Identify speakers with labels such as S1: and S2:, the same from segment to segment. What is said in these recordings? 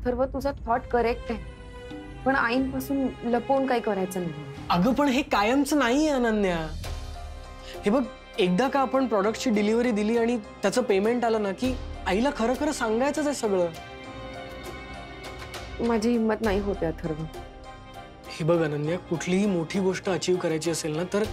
S1: अथर्व तुझा thought correct आहे, पण आईंपासून लपवून काही करायचं नाही.
S2: अगं पण हे कायमचं नाहीये अनन्या. हे बघ, एकदा का आपण प्रॉडक्टची डिलिव्हरी दिली आणि त्याचं पेमेंट आलं ना की आईला खरं खरं सांगायचंच आहे सगळं.
S1: माझी हिम्मत नाही होते अथर्व.
S2: हे बघ अनन्या, कुठलीही मोठी गोष्ट अचीव करायची असेल ना तर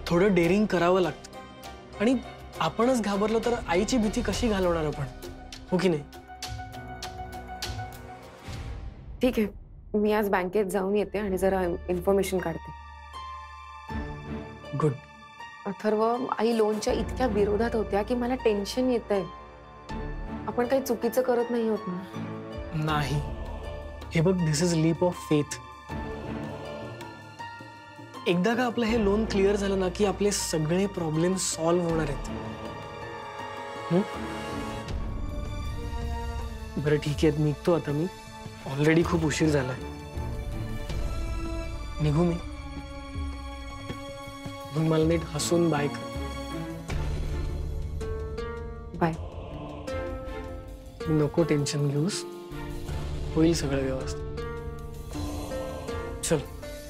S2: थोडं डेअरिंग करावं लागतं. आणि आपणच घाबरलो तर आईची भीती कशी घालवणार आपण, हो की नाही?
S1: ठीक आहे, मी आज बँकेत जाऊन येते आणि जरा इन्फॉर्मेशन काढते.
S2: गुड.
S1: अथर्व, आई लोनच्या इतक्या विरोधात होत्या की मला टेन्शन येतंय. आपण काही चुकीचं करत नाही होत ना?
S2: नाही. हे बघ, दिस इज लीप ऑफ फेथ. एकदा का आपलं हे लोन क्लिअर झालं ना की आपले सगळे प्रॉब्लेम सॉल्व्ह होणार आहेत. बरं ठीक आहे, निघतो आता मी. ऑलरेडी खूप उशीर झालाय. निघू मी? मग मला नीट हसून बाय कर.
S1: बाय.
S2: नको टेन्शन घेऊस, होईल सगळं व्यवस्थित. चल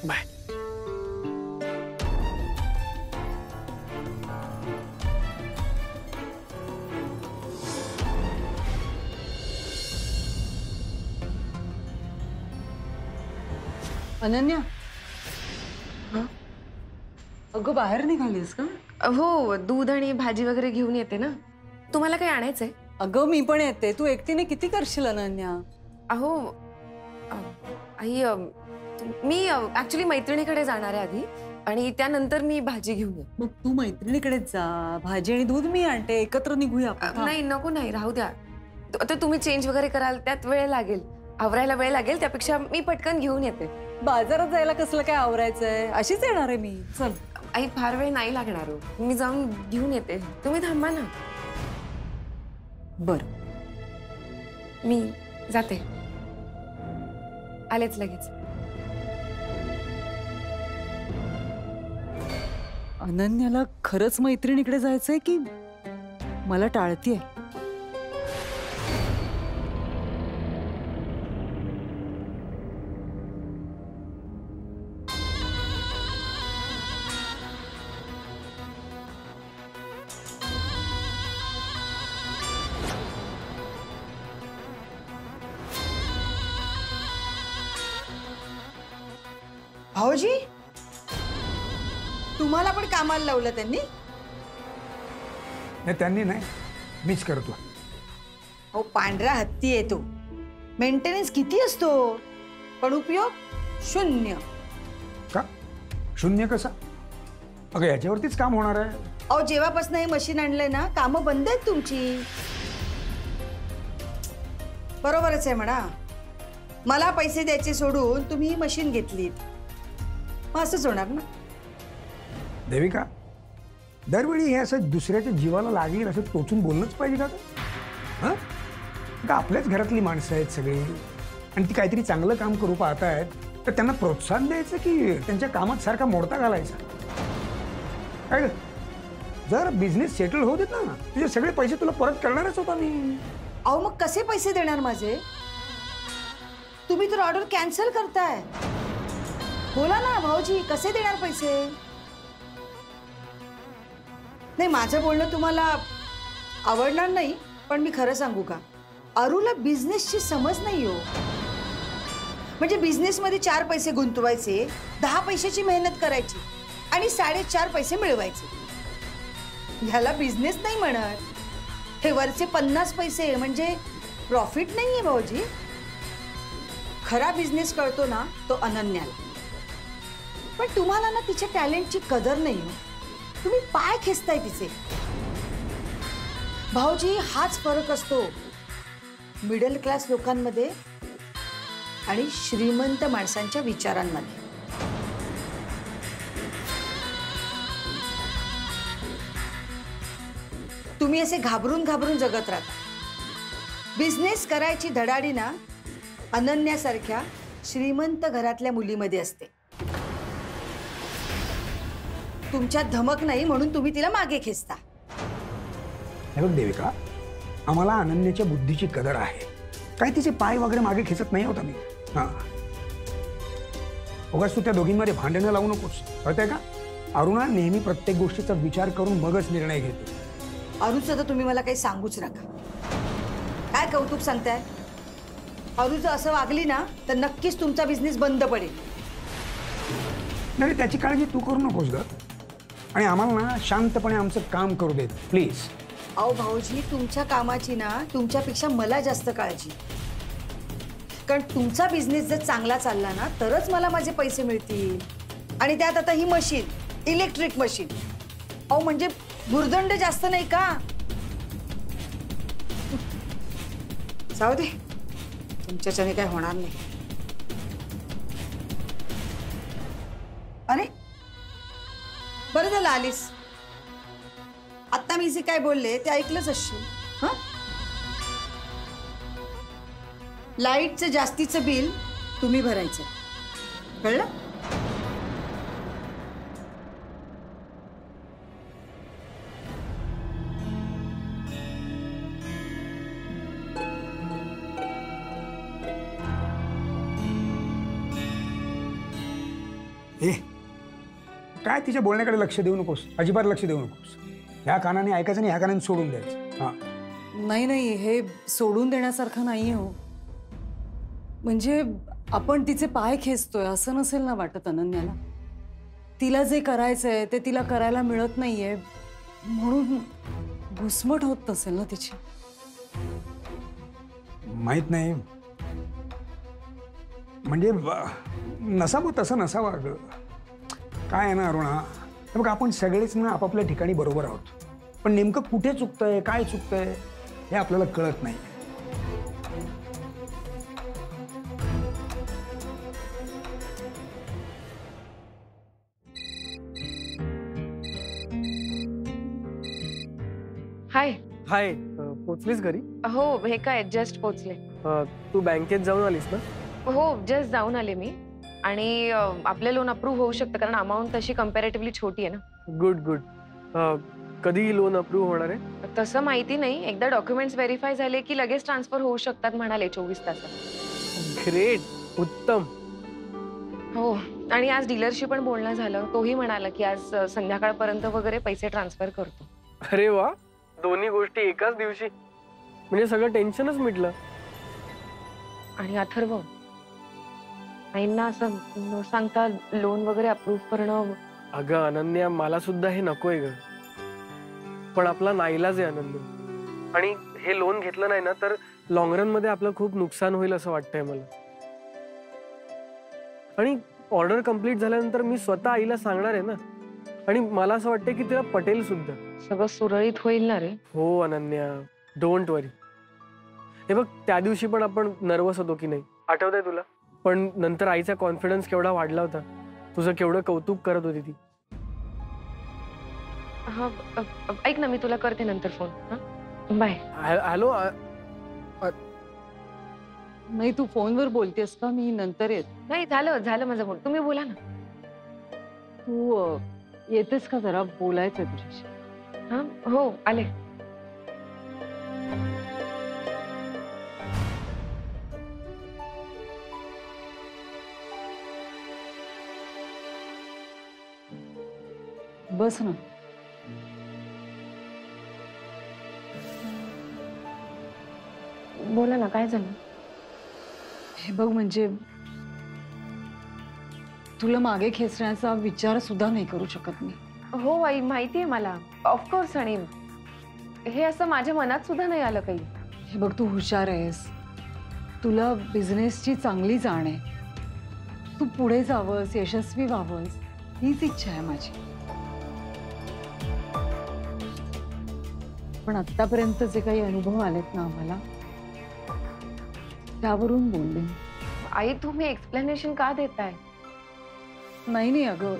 S2: बाय.
S3: अनन्या, अगं बाहेर निघालीस का?
S1: हो, दूध आणि भाजी वगैरे घेऊन येते ना. तुम्हाला काही आणायचंय?
S3: अगं मी पण येते. तू एकटीने किती करशील अनन्या?
S1: अहो आई, मी ऍक्च्युली मैत्रिणीकडे जाणार आहे आधी आणि त्यानंतर मी भाजी घेऊन येते.
S3: मग तू मैत्रिणीकडेच जा, भाजी आणि दूध मी आणते, एकत्र निघूया आपण.
S1: नाही नको, नाही राहू द्या. आता तुम्ही चेंज वगैरे कराल, त्यात वेळ लागेल, आवरायला वेळ लागेल. त्यापेक्षा मी पटकन घेऊन येते.
S3: बाजारात जायला कसलं काय आवरायचंय? अशीच येणार आहे मी. चल.
S1: आई फार वेळ नाही लागणार हो, मी जाऊन घेऊन येते. तुम्ही थांबा ना.
S3: बर,
S1: मी जाते, आलेच लगेच.
S3: अनन्याला खरंच मैत्रिणीकडे जायचंय की मला टाळतीये?
S4: भाऊजी, तुम्हाला पण कामाला लावलं त्यांनी?
S5: नाही, त्यांनी नाही, मीच करतो.
S4: अहो, पांढरा हत्ती आहे तो. मेंटेनन्स किती असतो, पण उपयोग शून्य.
S5: का शून्य कसा? अगं याच्यावरतीच काम होणार आहे.
S4: अहो, जेव्हापासून हे मशीन आणलंय ना, कामं बंद आहेत तुमची. बरोबरच आहे म्हणा. मला पैसे द्यायचे सोडून तुम्ही ही मशीन घेतलीत, मग असंच होणार ना.
S5: देविका, दरवेळी हे असं दुसऱ्याच्या जीवाला लागेल असं टोचून बोललंच पाहिजे का? हां, का आपल्याच घरातली माणसं आहेत सगळी आणि ती काहीतरी चांगलं काम करू पाहतायत, तर त्यांना प्रोत्साहन द्यायचं की त्यांच्या कामात सारखा मोडता घालायचा? काय जर बिझनेस सेटल होऊ देत ना, तुझे सगळे पैसे तुला परत करणारच होता मी.
S4: अहो, मग कसे पैसे देणार माझे? तुम्ही तर ऑर्डर कॅन्सल करताय. बोला ना भाऊजी, कसे देणार पैसे? नाही, माझं बोलणं तुम्हाला आवडणार नाही, पण मी खरं सांगू का, अरुला बिझनेसची समज नाही हो. म्हणजे बिझनेसमध्ये 4 पैसे गुंतवायचे, 10 पैशाची मेहनत करायची आणि 4.5 पैसे मिळवायचे. ह्याला बिझनेस नाही म्हणत. हे वरचे 50 पैसे म्हणजे प्रॉफिट नाहीये भाऊजी. खरा बिझनेस कळतो ना तो अनन्याला. पण तुम्हाला ना तिच्या टॅलेंटची कदर नाही हो. तुम्ही पाय खेचताय तिचे. भाऊजी, हाच फरक असतो मिडल क्लास लोकांमध्ये आणि श्रीमंत माणसांच्या विचारांमध्ये. तुम्ही असे घाबरून घाबरून जगत राहता. बिझनेस करायची धडाडी ना अनन्यासारख्या श्रीमंत घरातल्या मुलीमध्ये असते. तुमच्यात धमक नाही म्हणून तुम्ही तिला मागे खेचता.
S5: हे बघ देविका, आम्हाला अनन्याच्या बुद्धीची कदर आहे. काय तिचे पाय वगैरे मागे खेचत नाही होता मी. हां, उगाच तू त्या दोघींमध्ये भांडणं लावू नकोस, कळतंय का? अरुणा नेहमी प्रत्येक गोष्टीचा विचार करून मगच निर्णय घेते.
S4: अरुचं तर तुम्ही मला काही सांगूच नका. काय कौतुक सांगताय? अरु जर असं वागली ना तर नक्कीच तुमचा बिझनेस बंद पडेल.
S5: नाही, त्याची काळजी तू करू नकोस ग. आणि आम्हाला ना शांतपणे आमचं काम करू देत प्लीज.
S4: अहो भाऊजी, तुमच्या कामाची ना तुमच्यापेक्षा मला जास्त काळजी. कारण तुमचा बिझनेस जर चांगला चालला ना तरच मला माझे पैसे मिळतील. आणि त्यात आता ही मशीन, इलेक्ट्रिक मशीन, अहो म्हणजे भुर्दंड जास्त नाही का? जाऊ दे, तुमच्याच्याने काय होणार नाही. अरे बरं झालं आलीस. आता मी जे काय बोलले ते ऐकलंच असशील. हं? लाईटचं जास्तीचं बिल तुम्ही भरायचं, कळलं?
S5: ए, काय तिच्या बोलण्याकडे लक्ष देऊ नकोस, अजिबात लक्ष देऊ नकोस. ह्या कानाने ऐकायचं आणि ह्या कानाने सोडून द्यायचं. हां,
S3: नाही नाही, हे सोडून देण्यासारखं नाहीये हो. म्हणजे आपण तिचे पाय खेचतोय असं नसेल ना वाटत अनन्याला. तिला जे करायचंय ते तिला करायला मिळत नाहीये म्हणून घुसमट होत नसेल ना तिची.
S5: माहित नाही, म्हणजे नसावं तसं नसावं. अगं काय आहे ना अरुणा, हे बघ आपण सगळेच ना आपापल्या ठिकाणी बरोबर आहोत, पण नेमकं कुठे चुकतंय काय चुकतंय हे आपल्याला कळत नाही.
S1: हाय.
S2: हाय, पोचलीस घरी?
S1: हो, हे काय जस्ट पोचले.
S2: तू बँकेत जाऊन आलीस ना?
S1: हो, जस्ट जाऊन आले मी. आणि आपलं लोन अप्रूव्ह होऊ शकतं कारण अमाऊंट तशी कम्पॅरेटिव्हली छोटी आहे ना.
S2: Good good. कधी लोन अप्रूव्ह होणार आहे?
S1: तसं माहिती नाही. एकदा डॉक्युमेंट्स व्हेरीफाय झाले की लगेच ट्रान्सफर होऊ शकतात म्हणाले 24 तासात.
S2: ग्रेट, उत्तम.
S1: हो, आणि आज डीलरशी पण बोलणं झालं. तोही म्हणाला की आज संध्याकाळपर्यंत वगैरे पैसे ट्रान्सफर करतो.
S2: अरे वा, दोन्ही गोष्टी एकाच दिवशी, म्हणजे सगळं टेन्शनच मिटलं.
S1: आणि अथर्व, आईंना असं न सांगता लोन वगैरे अप्रूव्ह करणं.
S2: अगं अनन्या, मला सुद्धा हे नकोय ग, पण आपला नाईलाज आहे आनंद. आणि हे लोन घेतलं नाही ना तर लॉंग रन मध्ये आपलं खूप नुकसान होईल असं वाटतंय मला. आणि ऑर्डर कंप्लीट झाल्यानंतर मी स्वतः आईला सांगणार आहे ना, आणि मला असं वाटतंय की तिला पटेल सुद्धा.
S1: सगळं सुरळीत होईल ना रे?
S2: हो अनन्या, डोंट वरी. हे बघ, त्या दिवशी पण आपण नर्वस होतो की नाही, आठवतंय तुला? पण नंतर आईचा कॉन्फिडन्स केवढा वाढला होता, तुझं केवढं कौतुक करत होती ती.
S1: हा, ऐक ना, मी तुला करते नंतर फोन. हा, बाय.
S2: हॅलो.
S3: नाही, तू फोनवर बोलतेस का? मी नंतर येत.
S1: नाही, झालं माझं फोन. तुम्ही बोला ना.
S3: तू येतेस का? जरा बोलायचंय तुझ्याशी.
S1: हा, हो, आले.
S3: बस ना.
S1: बोला ना, काय झालं?
S3: हे बघ, म्हणजे तुला मागे खेचण्याचा विचार सुद्धा नाही करू शकत मी.
S1: हो आई, माहिती आहे मला, ऑफकोर्स. आणि हे असं माझ्या मनात सुद्धा नाही आलं काही.
S3: हे बघ, तू हुशार आहेस, तुला बिझनेसची चांगली जाण आहे, तू पुढे जावंस, यशस्वी व्हावंस, हीच इच्छा आहे माझी. पण आतापर्यंत जे काही अनुभव आलेत ना आम्हाला, त्यावरून बोलले.
S1: आई, तुम्ही एक्सप्लेनेशन का देताय?
S3: नाही नाही अगं,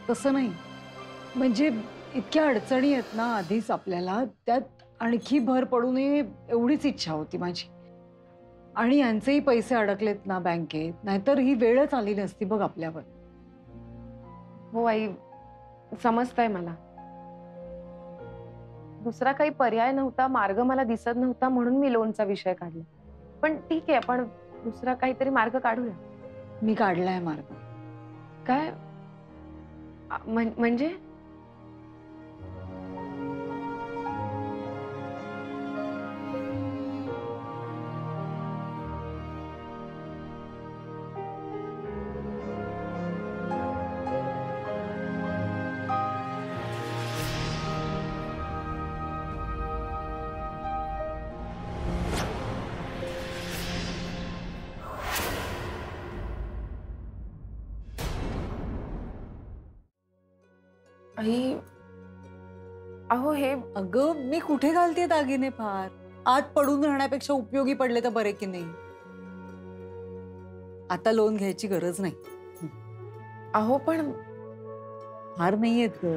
S3: तसं नाही. म्हणजे इतक्या अडचणी आहेत ना आधीच आपल्याला, त्यात आणखी भर पडू नये एवढीच इच्छा होती माझी. आणि यांचेही पैसे अडकलेत ना बँकेत, नाहीतर ही वेळच आली नसती बघ आपल्यावर.
S1: हो आई, समजतंय मला. दुसरा काही पर्याय नव्हता, मार्ग मला दिसत नव्हता, म्हणून मी लोनचा विषय काढला. पण ठीक आहे, आपण दुसरा काहीतरी मार्ग काढूया.
S3: मी काढलाय मार्ग.
S1: काय म्हणजे? आई, अहो हे
S3: अगं मी कुठे घालते दागिने फार? आत पडून राहण्यापेक्षा उपयोगी पडले तर बरे की नाही. आता लोन घ्यायची गरज नाही.
S1: अहो पण
S3: फार नाहीयेत ग.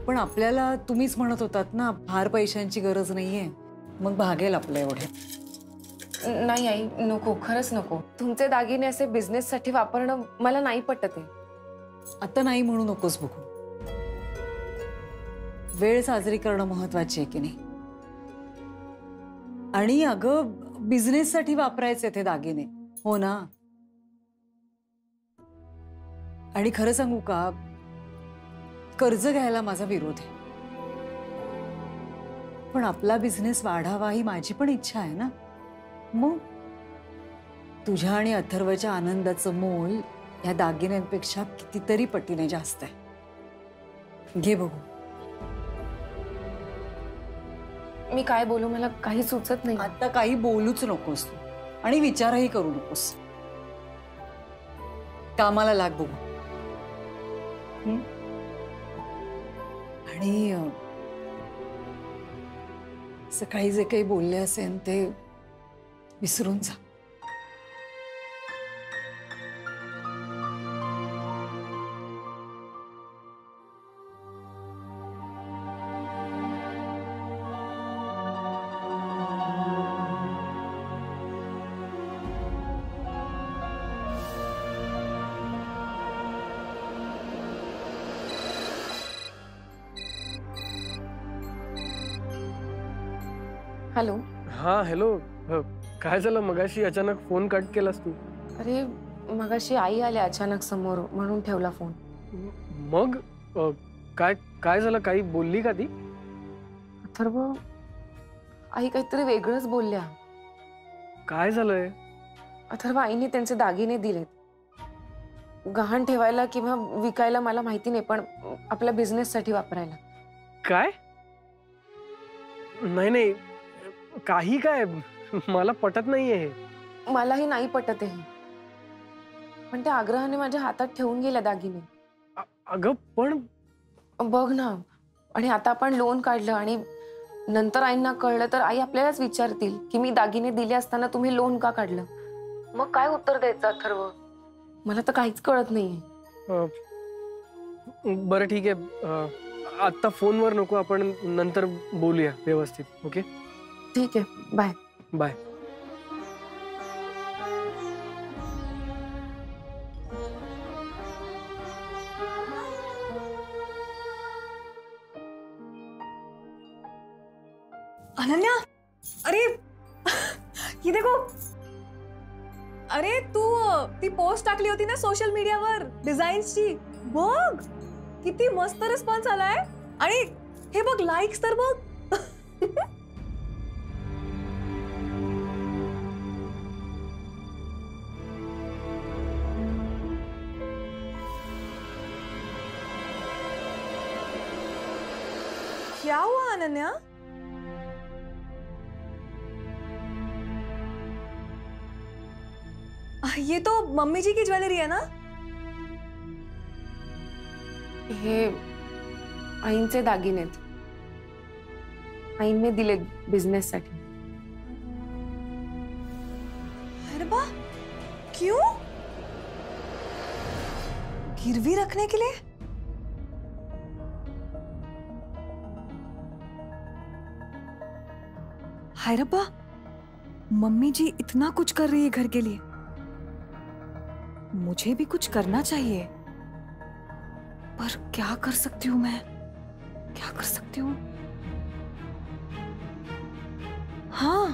S3: पण आपल्याला तुम्हीच म्हणत होतात ना फार पैशांची गरज नाहीये. मग भागेल आपलं एवढे.
S1: नाही आई, नको, खरंच नको. तुमचे दागिने असे बिझनेस साठी वापरणं मला नाही पटत आहे.
S3: आता नाही म्हणू नकोस बघू. वेळ साजरी करणं महत्वाची आहे की नाही. आणि अगं बिझनेस साठी वापरायचे ते दागिने. हो ना. आणि खरं सांगू का, कर्ज घ्यायला माझा विरोध आहे. पण आपला बिझनेस वाढावा ही माझी पण इच्छा आहे ना. मग तुझ्या आणि अथर्वच्या आनंदाचं मोल या दागिन्यांपेक्षा कितीतरी पटीने जास्त आहे. घे बघू.
S1: मी काय बोलू, मला काही सुचत नाही.
S3: आता काही बोलूच नकोस तू आणि विचारही करू नकोस. कामाला लाग बघू. आणि सकाळी जे काही बोलले असेल ते विसरून जा.
S1: हॅलो.
S2: हा हॅलो. काय झालं मगाशी अचानक फोन कट केलास तू?
S1: अरे मगाशी आई आल्या अचानक समोर, म्हणून ठेवला फोन.
S2: मग काय काय झालं? काही बोलली का ती?
S1: अथर्व, आई काहीतरी वेगळंच बोलल्या.
S2: काय झालंय?
S1: अथर्व, आईने त्यांचे दागिने दिलेत. गहाण ठेवायला किंवा विकायला मला माहिती नाही, पण आपल्या बिझनेस साठी वापरायला.
S2: काय? नाही नाही, काही काय, मला पटत नाहीये हे.
S1: मलाही नाही पटत आहे, पण त्या आग्रहाने माझ्या हातात ठेवून गेल्या दागिने.
S2: अगं पण
S1: बघ ना. आणि आता आपण लोन काढलं आणि नंतर आईंना कळलं तर आई आपल्यालाच विचारतील की मी दागिने दिले असताना तुम्ही लोन का काढलं. मग काय उत्तर द्यायचं अथर्व? मला तर काहीच कळत नाहीये.
S2: बरं ठीक आहे, आता फोनवर नको, आपण नंतर बोलूया व्यवस्थित. ओके
S1: ठीक आहे, बाय
S2: बाय.
S6: अनन्या, अरे ये देखो. अरे तू ती पोस्ट टाकली होती ना सोशल मीडियावर डिझाईन्सची, बघ किती मस्त रिस्पॉन्स आलाय. आणि हे बघ लाईक्स तर बघ. क्या हुआ अनन्या? ये तो मम्मी जी की ज्वेलरी है ना?
S1: हे आईंचे दागिनेत. आईंने दिलेत बिझनेस साठी.
S6: अरे बा, क्यों? गिरवी रखने के लिए? हाय रब्बा, मम्मी जी इतना कुछ कर रही है घर के लिए, मुझे भी कुछ करना चाहिए. पर क्या कर सकती हूँ मैं? क्या कर सकती हूँ? हाँ,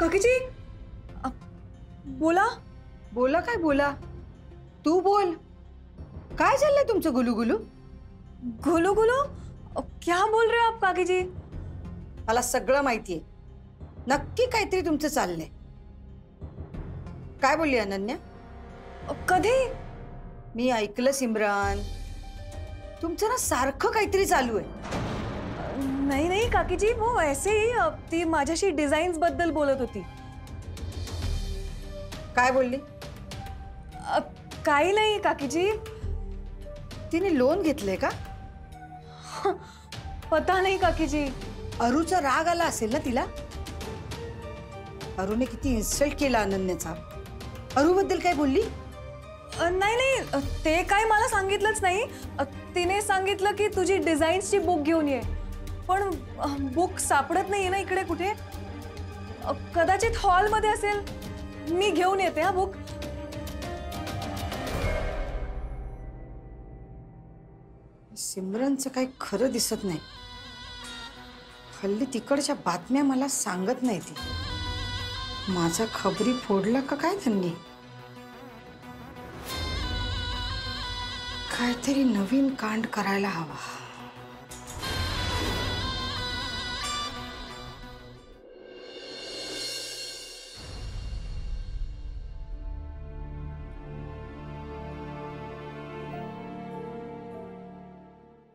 S6: काकीजी बोला.
S4: बोला काय बोला, तू बोल. काय चाललंय तुमचं गुलू?
S6: गुलू गुलू क्या बोल रहे हो आप काकीजी?
S4: मला सगळं माहितीये, नक्की काहीतरी तुमचं चाललंय. काय बोलली अनन्या?
S6: कधी?
S4: मी ऐकलं सिमरन, तुमचं ना सारखं काहीतरी चालू आहे.
S6: नहीं नहीं काकीजी, वो ऐसे ही ती माझ्याशी डिझाईन्स बद्दल बोलत होती.
S4: काय बोलली?
S6: काही नाही काकीजी.
S4: तिने लोन घेतलंय का?
S6: पता नहीं काकीजी.
S4: अरुचा राग आला असेल ना तिला. अरुने किती इन्सल्ट केला अनन्याचा. अरू बद्दल काय बोलली?
S6: नाही नाही, ते काय मला सांगितलंच नाही. तिने सांगितलं की तुझी डिझाईन्सची बुक घेऊन ये, पण बुक सापडत नाहीये ना इकडे कुठे. कदाचित हॉलमध्ये असेल, मी घेऊन येते हा बुक.
S4: सिमरनचं काही खरं दिसत नाही. हल्ली तिकडच्या बातम्या मला सांगत नाही ती. माझा खबरी फोडला का काय त्यांनी? काहीतरी नवीन कांड करायला हवा.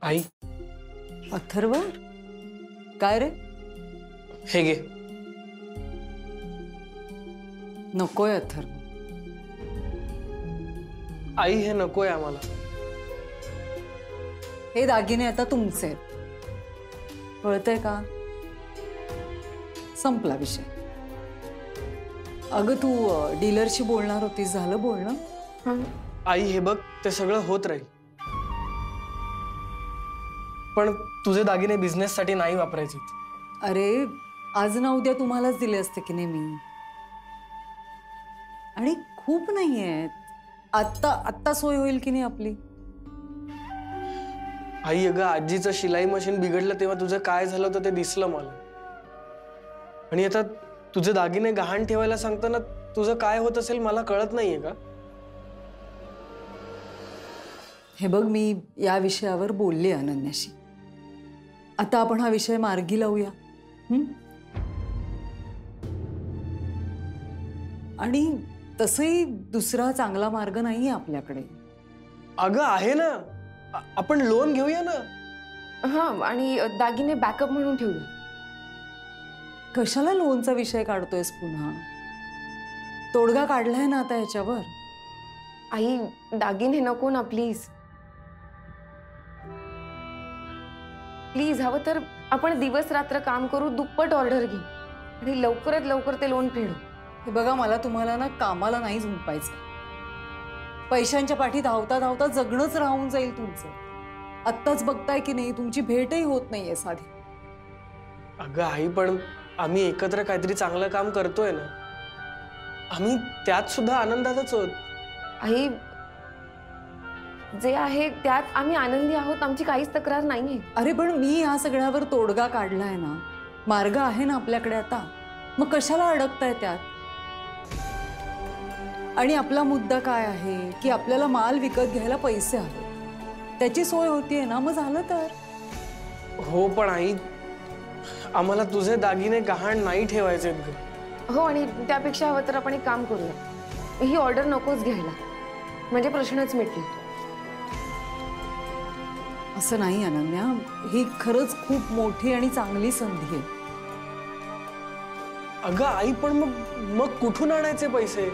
S2: आई,
S3: अथर्व, काय रे?
S2: हे घे.
S3: नकोय अथर्व.
S2: आई, हे नकोय आम्हाला.
S3: हे दागिने आता तुमचे आहेत, कळतंय का? संपला विषय. अगं तू डीलरशी बोलणार होतीस, झालं बोलणं?
S2: आई हे बघ, ते सगळं होत राहील, पण तुझे दागिने बिझनेस साठी नाही वापरायचे.
S3: अरे आज ना उद्या तुम्हालाच दिले असते की नाही मी. आणि खूप नाही आहेत. आत्ता आत्ता सोय होईल की नाही आपली?
S2: आई अगं, आजीचं शिलाई मशीन बिघडलं तेव्हा तुझं काय झालं होतं ते दिसलं मला. आणि आता तुझे दागिने गहाण ठेवायला सांगताना तुझं काय होत असेल मला कळत नाहीये का?
S3: हे बघ, मी या विषयावर बोलले अनन्याशी. आता आपण हा विषय मार्गी लावूया. आणि तसंही दुसरा चांगला मार्ग नाहीये आपल्याकडे.
S2: अगं आहे ना, आपण लोन घेऊया ना.
S1: हा, आणि दागिने बॅकअप म्हणून ठेवूया.
S3: कशाला लोनचा विषय काढतोयस पुन्हा? तोडगा काढलाय ना आता याच्यावर.
S1: आई, दागिने नको ना प्लीज. प्लीज, हवं तर आपण दिवस रात्र काम करू, दुप्पट ऑर्डर घेऊ आणि लवकरात लवकर ते लोन फेडू.
S3: हे बघा, मला तुम्हाला ना कामाला नाही झुंपायचं. पैशांच्या पाठी धावता धावता जगणंच राहून जाईल तुमचं. आत्ताच बघताय की नाही, तुमची भेटही होत नाहीये साधी.
S2: अगं आई, पण आम्ही एकत्र काहीतरी चांगलं काम करतोय ना. आम्ही त्यात सुद्धा आनंदातच आहोत.
S1: आई, जे आहे त्यात आम्ही आनंदी आहोत, आमची काहीच तक्रार नाहीये.
S3: अरे पण मी या सगळ्यावर तोडगा काढलाय ना, मार्ग आहे ना आपल्याकडे आता. मग कशाला अडकताय त्यात? आणि आपला मुद्दा काय आहे की आपल्याला माल विकत घ्यायला पैसे हवे, त्याची सोय होतीये ना, मग झालं तर.
S2: हो पण आई, आम्हाला तुझे दागिने गहाण नाही ठेवायचे.
S1: हो, आणि त्यापेक्षा हवं तर आपण एक काम करूया, ही ऑर्डर नकोच घ्यायला, म्हणजे प्रश्नच मिटले.
S3: असं नाही अनन्या, ही खरंच खूप मोठी आणि चांगली संधी आहे.
S2: अगं आई, पण मग कुठून आणायचे पैसे?